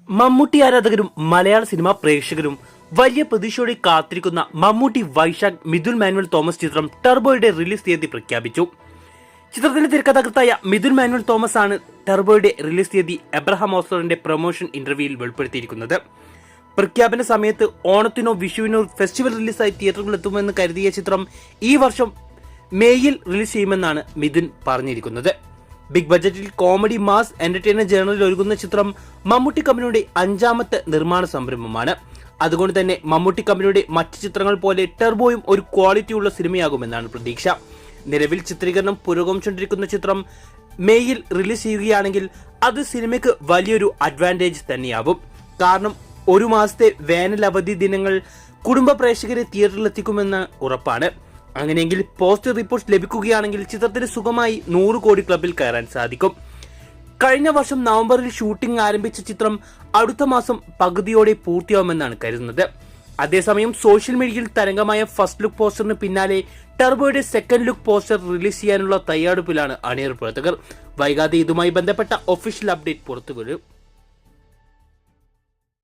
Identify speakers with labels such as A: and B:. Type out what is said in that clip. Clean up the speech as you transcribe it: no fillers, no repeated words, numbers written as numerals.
A: മമ്മൂട്ടി ആരാധകരും മലയാള സിനിമാ പ്രേക്ഷകരും വലിയ പ്രതീക്ഷയോടെ കാത്തിരിക്കുന്ന മമ്മൂട്ടി വൈശാഖ് മിഥുൻ മാനുവൽ തോമസ് ചിത്രം ടർബോയുടെ റിലീസ് തീയതി പ്രഖ്യാപിച്ചു. ചിത്രത്തിന്റെ തിരക്കഥാകൃത്തായ മിഥുൻ മാനുവൽ തോമസ് ആണ് ടർബോയുടെ റിലീസ് തീയതി എബ്രഹാം ഓസ്ലറിന്റെ പ്രൊമോഷൻ ഇന്റർവ്യൂവിൽ വെളിപ്പെടുത്തിയിരിക്കുന്നത്. പ്രഖ്യാപന സമയത്ത് ഓണത്തിനോ വിഷുവിനോ ഫെസ്റ്റിവൽ റിലീസായി തിയേറ്ററുകളിൽ എത്തുമെന്ന് കരുതിയ ചിത്രം ഈ വർഷം മേയിൽ റിലീസ് ചെയ്യുമെന്നാണ് മിഥുൻ പറഞ്ഞിരിക്കുന്നത്. ബിഗ് ബജറ്റിൽ കോമഡി മാസ് എന്റർടൈനർ ജേണലിൽ ഒരുങ്ങുന്ന ചിത്രം മമ്മൂട്ടി കമ്പനിയുടെ 5ാമത്തെ നിർമ്മാണ സംരംഭമാണ്. അതുകൊണ്ട് തന്നെ മമ്മൂട്ടി കമ്പനിയുടെ മറ്റ് ചിത്രങ്ങൾ പോലെ ടർബോയും ഒരു ക്വാളിറ്റിയുള്ള സിനിമയാകുമെന്നാണ് പ്രതീക്ഷ. നിലവിൽ ചിത്രീകരണം പുരോഗമിച്ചുകൊണ്ടിരിക്കുന്ന ചിത്രം മേയിൽ റിലീസ് ചെയ്യുകയാണെങ്കിൽ അത് സിനിമയ്ക്ക് വലിയൊരു അഡ്വാൻറ്റേജ് തന്നെയാവും. കാരണം ഒരു മാസത്തെ വേനൽ അവധി ദിനങ്ങൾ കുടുംബ പ്രേക്ഷകരെ തിയേറ്ററിലെത്തിക്കുമെന്ന് ഉറപ്പാണ്. അങ്ങനെയെങ്കിൽ പോസിറ്റീവ് റിപ്പോർട്ട്സ് ലഭിക്കുകയാണെങ്കിൽ ചിത്രത്തിന് സുഖമായി 100 കോടി ക്ലബിൽ കയറാൻ സാധിക്കും. കഴിഞ്ഞ വർഷം നവംബറിൽ ഷൂട്ടിംഗ് ആരംഭിച്ച ചിത്രം അടുത്ത മാസം പകുതിയോടെ പൂർത്തിയാവുമെന്നാണ് കരുതുന്നത്. അതേസമയം സോഷ്യൽ മീഡിയയിൽ തരംഗമായ ഫസ്റ്റ് ലുക്ക് പോസ്റ്ററിന് പിന്നാലെ ടർബോയുടെ സെക്കൻഡ് ലുക്ക് പോസ്റ്റർ റിലീസ് ചെയ്യാനുള്ള തയ്യാറെടുപ്പിലാണ് അണിയർ പ്രവർത്തകർ. വൈകാതെ ഇതുമായി ബന്ധപ്പെട്ട ഒഫീഷ്യൽ അപ്ഡേറ്റ് പുറത്തുവരും.